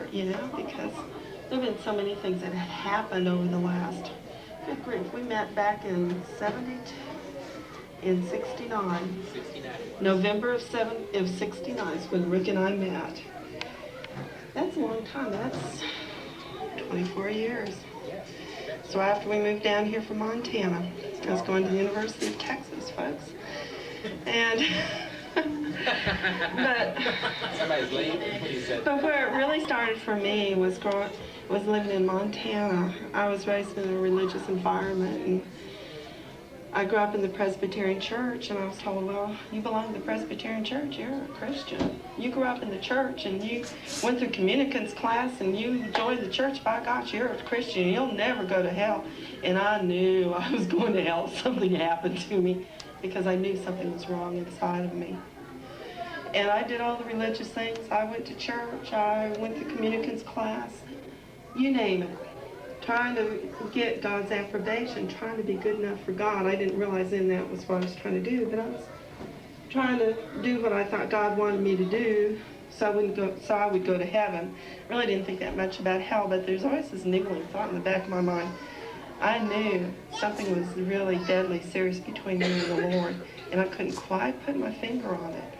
heart, you know, because there have been so many things that had happened over the last, good grief, we met back in 72, in 69. 69. November of 69 is when Rick and I met. That's a long time. That's 24 years. So after we moved down here from Montana, I was going to the University of Texas, folks. And Somebody's leaving. but where it really started for me was living in Montana. I was raised in a religious environment, and I grew up in the Presbyterian church, and I was told, well, you belong to the Presbyterian church, you're a Christian. You grew up in the church, and you went through communicants class, and you joined the church, by gosh, you're a Christian, you'll never go to hell. And I knew I was going to hell if something happened to me, because I knew something was wrong inside of me. And I did all the religious things. I went to church, I went to communicants class, you name it. Trying to get God's approbation, trying to be good enough for God. I didn't realize then that was what I was trying to do, but I was trying to do what I thought God wanted me to do, so I would go to heaven. Really didn't think that much about hell, but there's always this niggling thought in the back of my mind. I knew something was really deadly serious between me and the Lord, and I couldn't quite put my finger on it.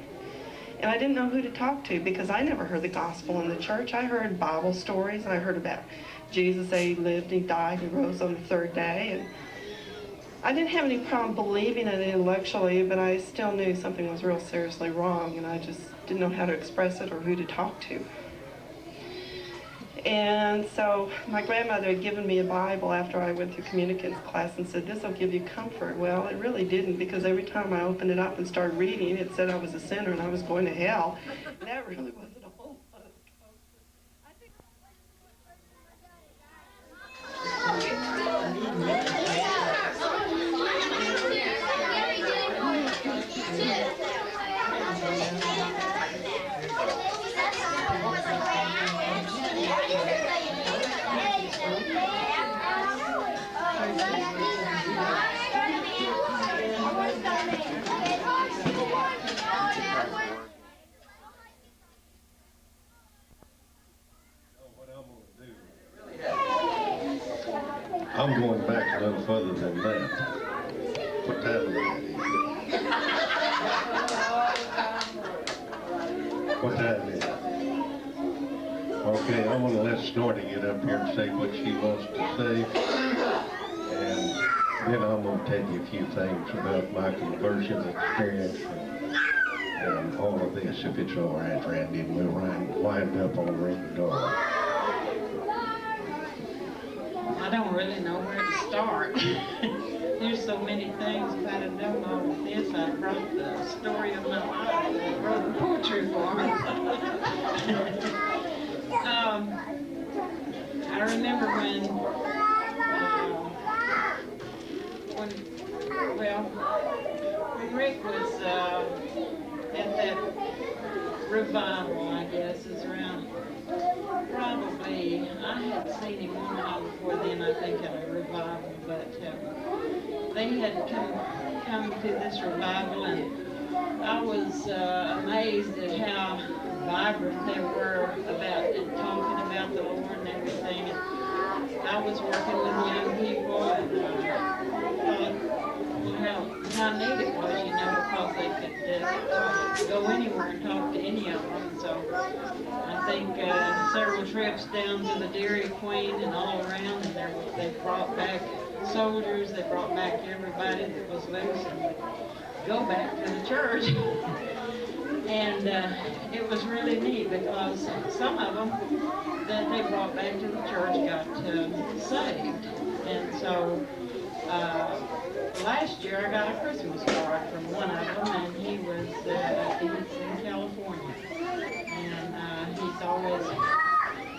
And I didn't know who to talk to, because I never heard the gospel in the church. I heard Bible stories, and I heard about Jesus, he lived, he died, he rose on the third day. And I didn't have any problem believing it intellectually, but I still knew something was real seriously wrong, and I just didn't know how to express it or who to talk to. And so my grandmother had given me a Bible after I went through communicants class and said, this will give you comfort. Well, it really didn't, because every time I opened it up and started reading, it said I was a sinner and I was going to hell. And that really wasn't a whole lot of I'm going back a little further than that. What time is it? What time is it? Okay, I'm gonna let Snorty get up here and say what she wants to say. And then I'm gonna tell you a few things about my conversion experience and all of this, if it's all right, Randy, and we'll wind up on Ring the Door. I don't really know where to start. There's so many things. If I'd have done all of this, I wrote the story of my life. I wrote a poetry form. I remember when Rick was at that revival, I guess, is around. Probably, I had seen him one time before then, I think, at a revival, but they had come to this revival, and I was amazed at how vibrant they were about and talking about the Lord and everything. And I was working with young people, and thought how neat it was, you know, because they could go anywhere and talk to any of them. So I think several trips down to the Dairy Queen and all around, and they brought back soldiers, they brought back everybody that was loose, and would go back to the church. And it was really neat, because some of them that they brought back to the church got saved. And so last year I got a Christmas card from one of them, and he's in California. And he's always,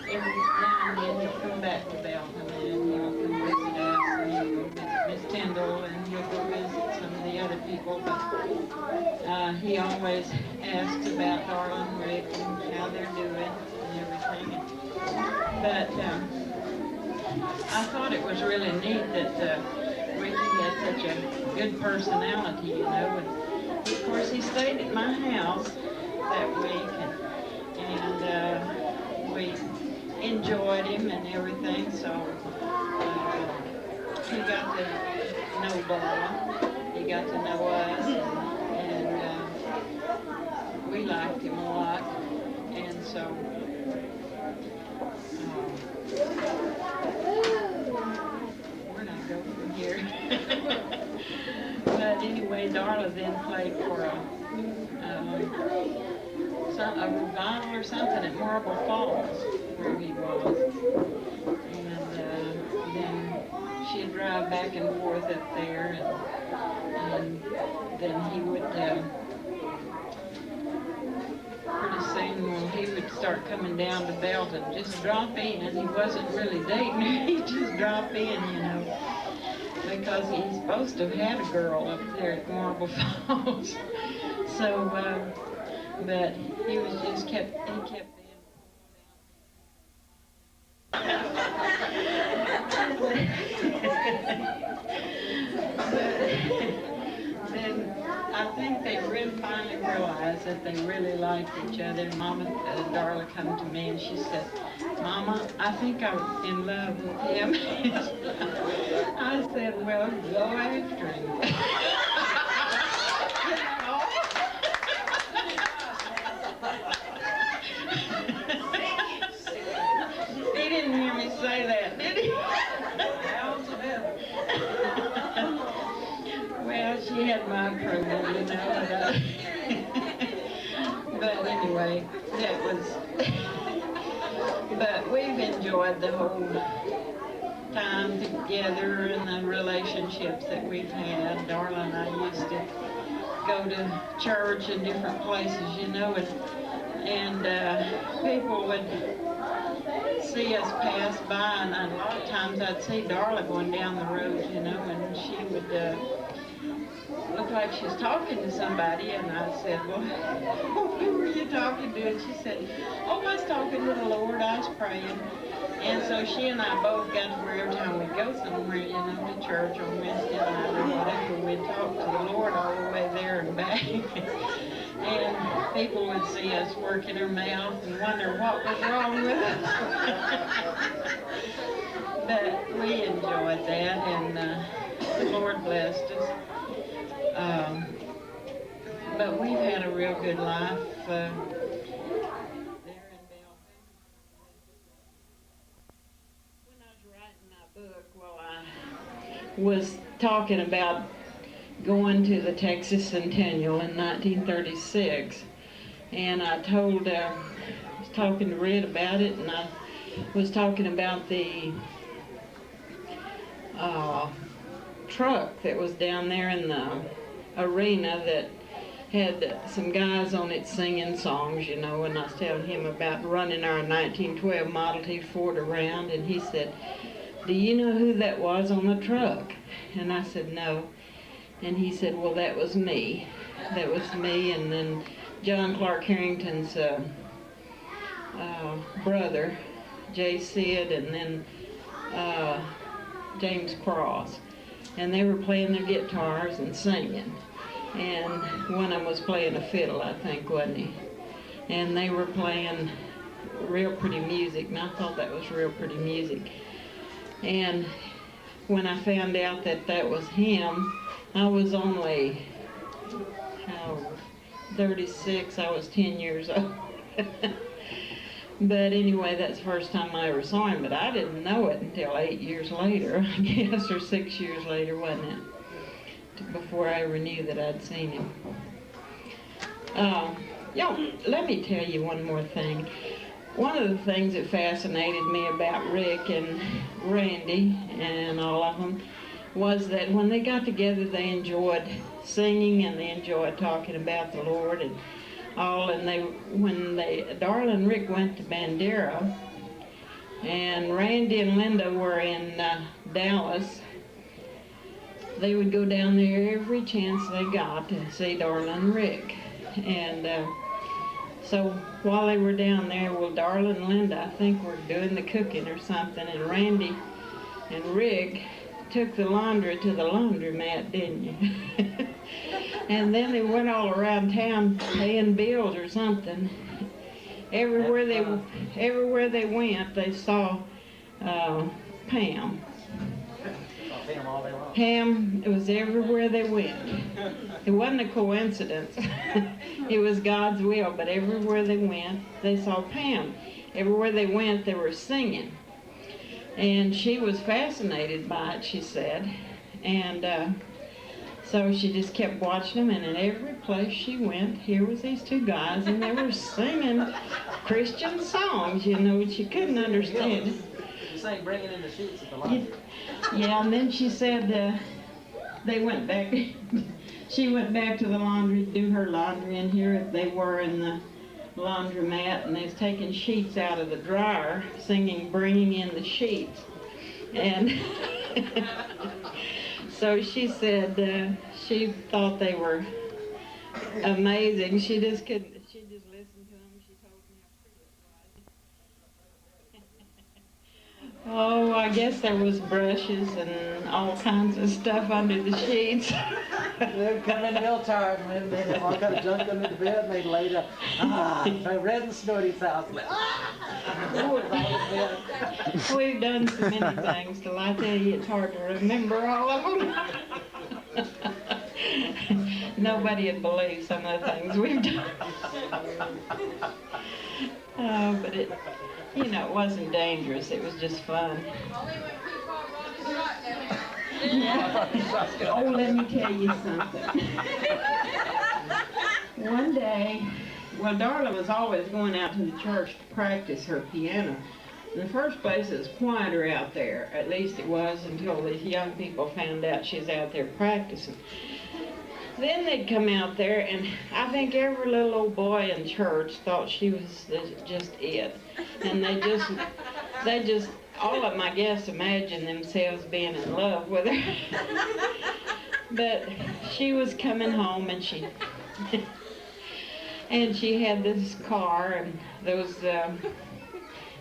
every now and then he'll come back to Belton, and he'll come visit us, and he'll go visit Miss Tyndall, and he'll go visit some of the other people. But he always asks about Darla and Rick and how they're doing and everything. But I thought it was really neat that Ricky had such a good personality, you know. And of course, he stayed at my house that week, and we enjoyed him and everything, so he got to know Darla. He got to know us, and we liked him a lot. And so, where did I go from here? But anyway, Darla then played for a revival or something at Marble Falls, where he was. And then she'd drive back and forth up there, and then he would, pretty soon, well, he would start coming down to Belton, just drop in, and he wasn't really dating her, he'd just drop in, you know, because he's supposed to have had a girl up there at Marble Falls. So, but he was just kept being. Then I think they really finally realized that they really liked each other. Mama, Darla, come to me and she said, "Mama, I think I'm in love with him." I said, "Well, go after him." He didn't hear me say that, did he? Well, she had my approval, you know. But anyway, that was. But we've enjoyed the whole time together and the relationships that we've had. Darla and I used to go to church in different places, you know, and people would see us pass by, and a lot of times I'd see Darla going down the road, you know, and she would look like she was talking to somebody, and I said, "Well, who were you talking to?" And she said, "Oh, I was talking to the Lord, I was praying." And so she and I both got to where every time we'd go somewhere, you know, to church on Wednesday night or whatever, we'd talk to the Lord all the way there and back. And people would see us working our mouth and wonder what was wrong with us. But we enjoyed that, and the Lord blessed us. But we've had a real good life there in Belton. When I was writing my book, well, I was talking about going to the Texas Centennial in 1936, and I was talking to Red about it, and I was talking about the truck that was down there in the arena that had some guys on it singing songs, you know, and I was telling him about running our 1912 Model T Ford around, and he said, "Do you know who that was on the truck?" And I said, "No." And he said, "Well, that was me. That was me, and then John Clark Harrington's brother, Jay Sid, and then James Cross. And they were playing their guitars and singing. And one of them was playing a fiddle, I think, wasn't he? And they were playing real pretty music, and I thought that was real pretty music. And when I found out that that was him, I was only 36. I was 10 years old. But anyway, that's the first time I ever saw him, but I didn't know it until 8 years later, I guess, or 6 years later, wasn't it? Before I ever knew that I'd seen him. Let me tell you one more thing. One of the things that fascinated me about Rick and Randy and all of them was that when they got together, they enjoyed singing and they enjoyed talking about the Lord and all. And Darla and Rick went to Bandera, and Randy and Linda were in Dallas. They would go down there every chance they got to see Darla and Rick. And so while they were down there, well, Darla and Linda, I think, were doing the cooking or something, and Randy and Rick took the laundry to the laundromat, didn't you? And then they went all around town paying bills or something. everywhere they went, they saw Pam. Pam all day long. Pam, it was everywhere they went. It wasn't a coincidence. It was God's will, but everywhere they went, they saw Pam. Everywhere they went, they were singing. And she was fascinated by it, she said. And so she just kept watching them, and in every place she went, here was these two guys, and they were singing Christian songs, you know, which you couldn't understand. You sang Bringing in the Sheets at the laundry. Yeah, and then she said they went back, she went back to the laundry to do her laundry, and here they were in the laundromat, and they was taking sheets out of the dryer, singing Bringing in the Sheets. And so she said she thought they were amazing. She just listened to them. She told me how pretty it was. Oh, I guess there was brushes and all kinds of stuff under the sheets. They'd come in real tired, and they had all kind of junk under the bed, and they'd lay down. Red and Snooty's house. We've done so many things till I tell you it's hard to remember all of them. Nobody would believe some of the things we've done. But it, you know, it wasn't dangerous. It was just fun. Oh, let me tell you something. One day, well, Darla was always going out to the church to practice her piano. In the first place, it was quieter out there. At least it was until these young people found out she was out there practicing. Then they'd come out there, and I think every little old boy in church thought she was just it. And they just, all of them, I guess, imagined themselves being in love with her. But she was coming home, and she had this car, and those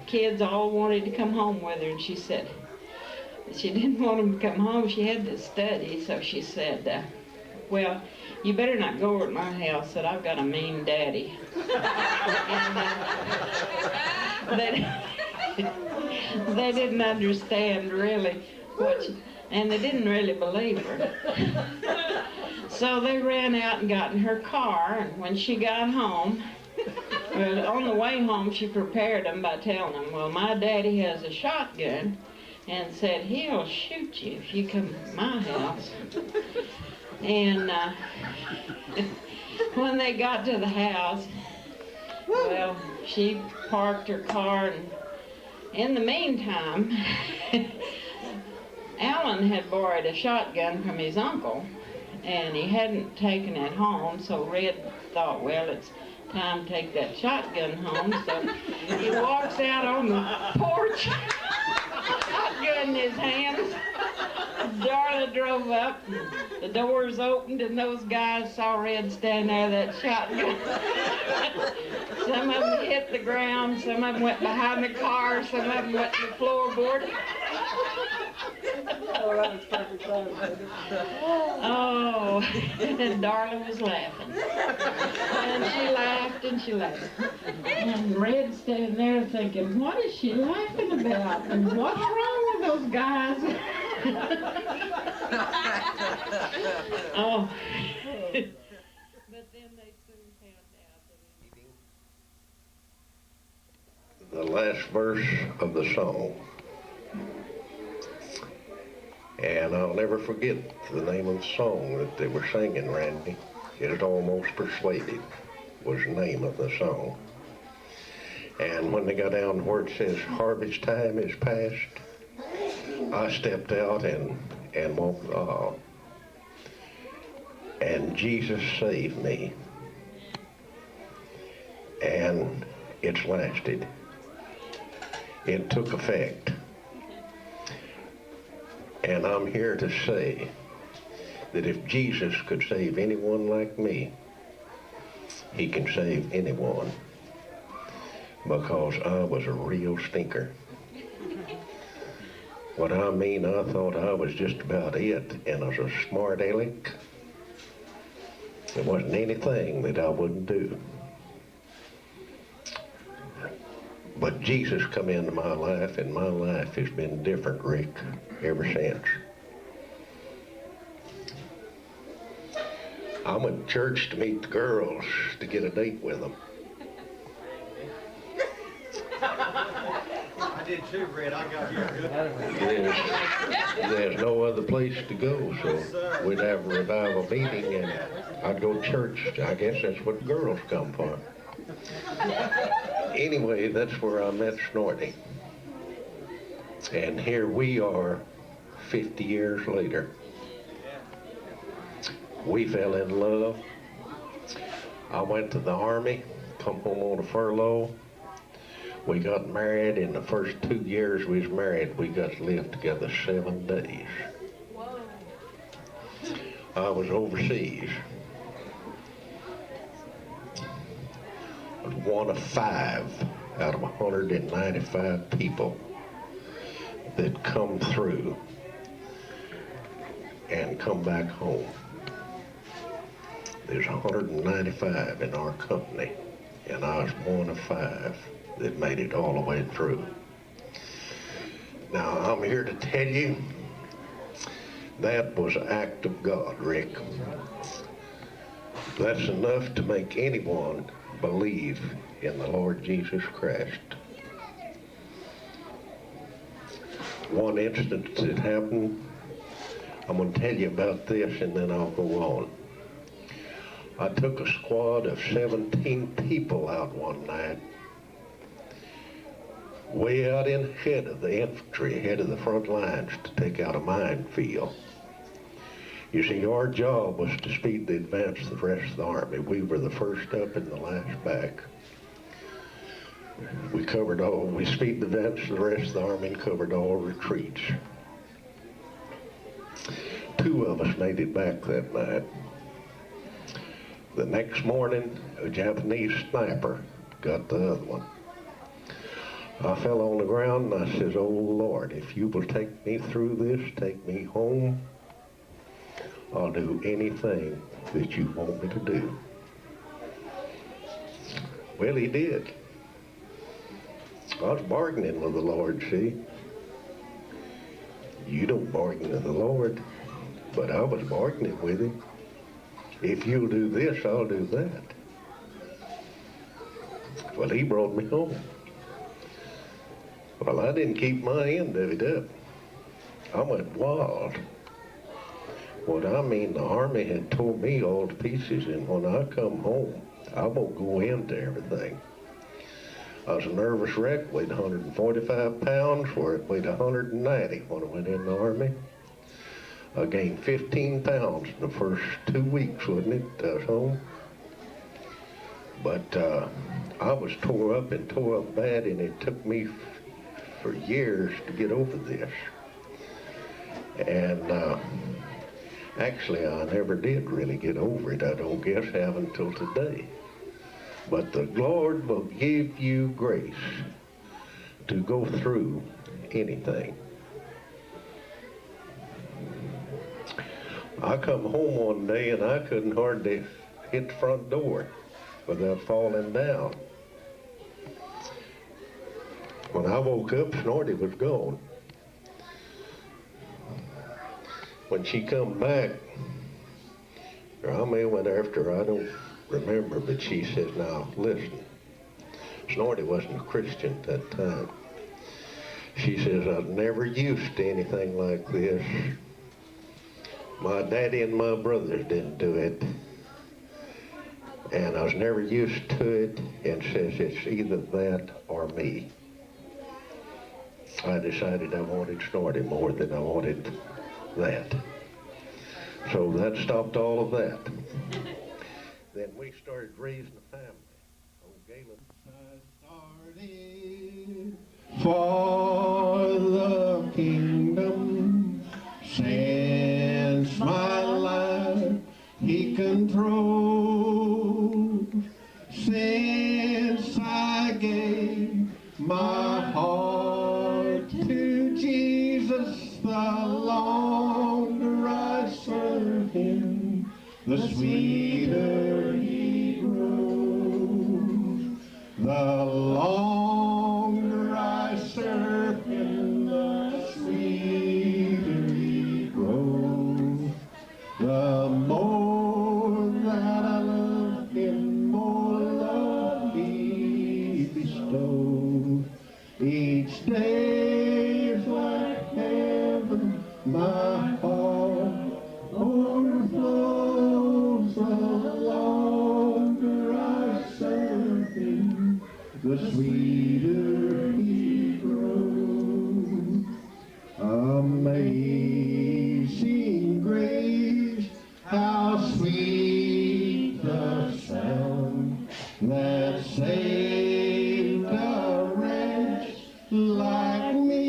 kids all wanted to come home with her, and she said she didn't want them to come home. She had to study, so she said, well, you better not go over to my house, that I've got a mean daddy. And they didn't understand really and they didn't really believe her. So they ran out and got in her car, and when she got home, well, on the way home, she prepared them by telling them, well, my daddy has a shotgun, and said he'll shoot you if you come to my house. And when they got to the house, well, she parked her car, and in the meantime, Alan had borrowed a shotgun from his uncle, and he hadn't taken it home, so Red thought, well, it's time to take that shotgun home, so he walks out on the porch, shotgun in his hands. Darla drove up, the doors opened, and those guys saw Red stand there, that shotgun. Some of them hit the ground, some of them went behind the car, some of them went to the floorboard. Oh, that was perfect timing. Oh, and Darla was laughing. And she laughed and she laughed. And Red's standing there thinking, what is she laughing about? And what's wrong with those guys? Oh. But then they soon found out that The last verse of the song. And I'll never forget the name of the song that they were singing, Randy. It is Almost Persuaded was the name of the song. And when they got down where it says harvest time is past, I stepped out and walked the aisle. And Jesus saved me. And it's lasted. It took effect. And I'm here to say that if Jesus could save anyone like me, he can save anyone, because I was a real stinker. What I mean, I thought I was just about it, and I was a smart aleck. There wasn't anything that I wouldn't do. But Jesus come into my life, and my life has been different, Rick, ever since. I went to church to meet the girls, to get a date with them. I did too, Red. I got here good. There's no other place to go, so we'd have a revival meeting, and I'd go to church. I guess that's what girls come for. Anyway, that's where I met Snorty. And here we are 50 years later. We fell in love. I went to the Army, come home on a furlough. We got married. In the first 2 years we was married, we got to live together 7 days. I was overseas. I was one of 5 out of 195 people that come through and come back home. There's 195 in our company, and I was one of 5 that made it all the way through. Now, I'm here to tell you, that was an act of God, Rick. That's enough to make anyone believe in the Lord Jesus Christ. One instance that happened, I'm going to tell you about this and then I'll go on. I took a squad of 17 people out one night, way out in ahead of the infantry, ahead of the front lines, to take out a minefield. You see, our job was to speed the advance of the rest of the Army. We were the first up and the last back. We speed the advance of the rest of the Army and covered all retreats. 2 of us made it back that night. The next morning, a Japanese sniper got the other one. I fell on the ground and I says, "Oh Lord, if you will take me through this, take me home, I'll do anything that you want me to do." Well, he did. I was bargaining with the Lord, see? You don't bargain with the Lord, but I was bargaining with him. If you'll do this, I'll do that. Well, he brought me home. Well, I didn't keep my end of it up. I went wild. What I mean, the Army had tore me all to pieces, and when I come home, I won't go into everything. I was a nervous wreck, weighed 145 pounds, where it weighed 190 when I went in the Army. I gained 15 pounds in the first 2 weeks, wasn't it? I was home. But I was tore up bad, and it took me for years to get over this. And actually, I never did really get over it. I don't guess have until today. But the Lord will give you grace to go through anything. I come home one day and I couldn't hardly hit the front door without falling down. When I woke up, Snorty was gone. When she come back, or I may have went after her, I don't remember, but she says, "Now, listen." Snorty wasn't a Christian at that time. She says, "I was never used to anything like this. My daddy and my brothers didn't do it. And I was never used to it," and says, "It's either that or me." I decided I wanted Snorty more than I wanted that. So that stopped all of that. Then we started raising a family. Old Galen. I started for the kingdom, since my life he controls, since I gave my heart to Jesus, the longer I serve him, the sweeter he grows. The longer the sweeter he grows. Amazing grace, how sweet the sound that saved a wretch like me.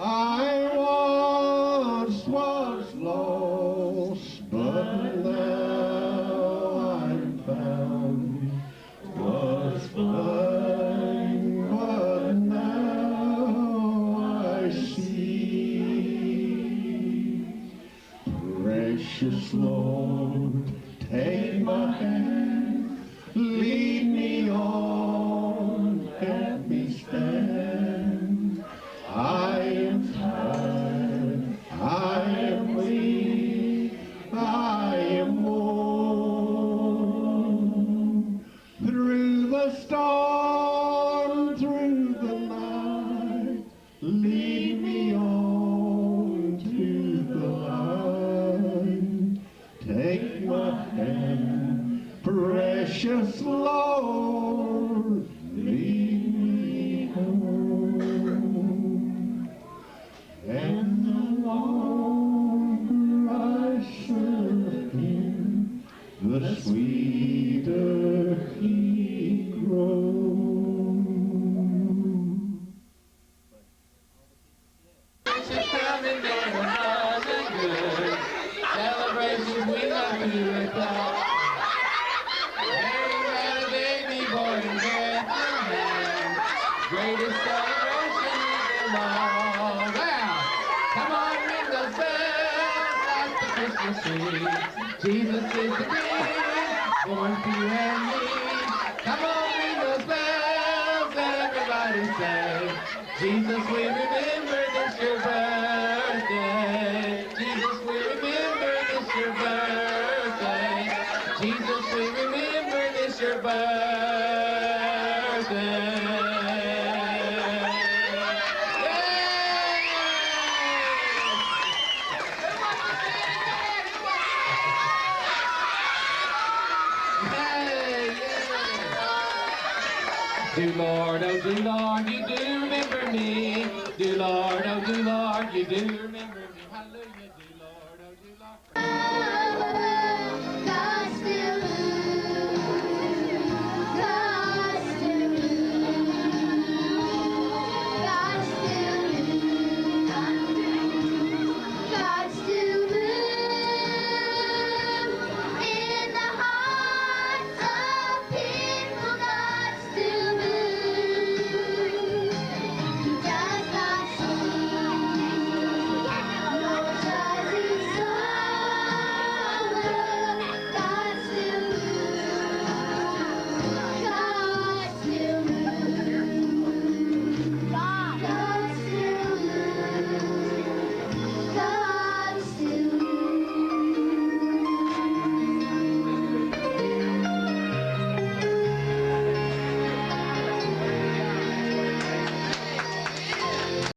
I once was lost, but now I'm found. Was blind, but now I see. Precious Lord, take my hand, lead me on, help me stand. I am tired, I am weak, I am worn. Through the storm, through the night, lead me on to the light. Take my hand, precious Lord, lead me home. And the longer I serve Him, the sweeter He grows. Coming there was a good celebration we love to recall. Mary had a baby boy in Bethlehem, greatest celebration of them all. Now, come on, ring those bells like the Christmas tree. Jesus is the King, born to you and me. Come on, ring those bells, everybody say, Jesus, we remember this your birthday. Jesus, we remember this your birthday. Jesus, we remember this your birthday. Do Lord, oh do Lord, you do remember me. Do Lord, oh do Lord, you do remember me. Hallelujah. Do Lord, oh do Lord.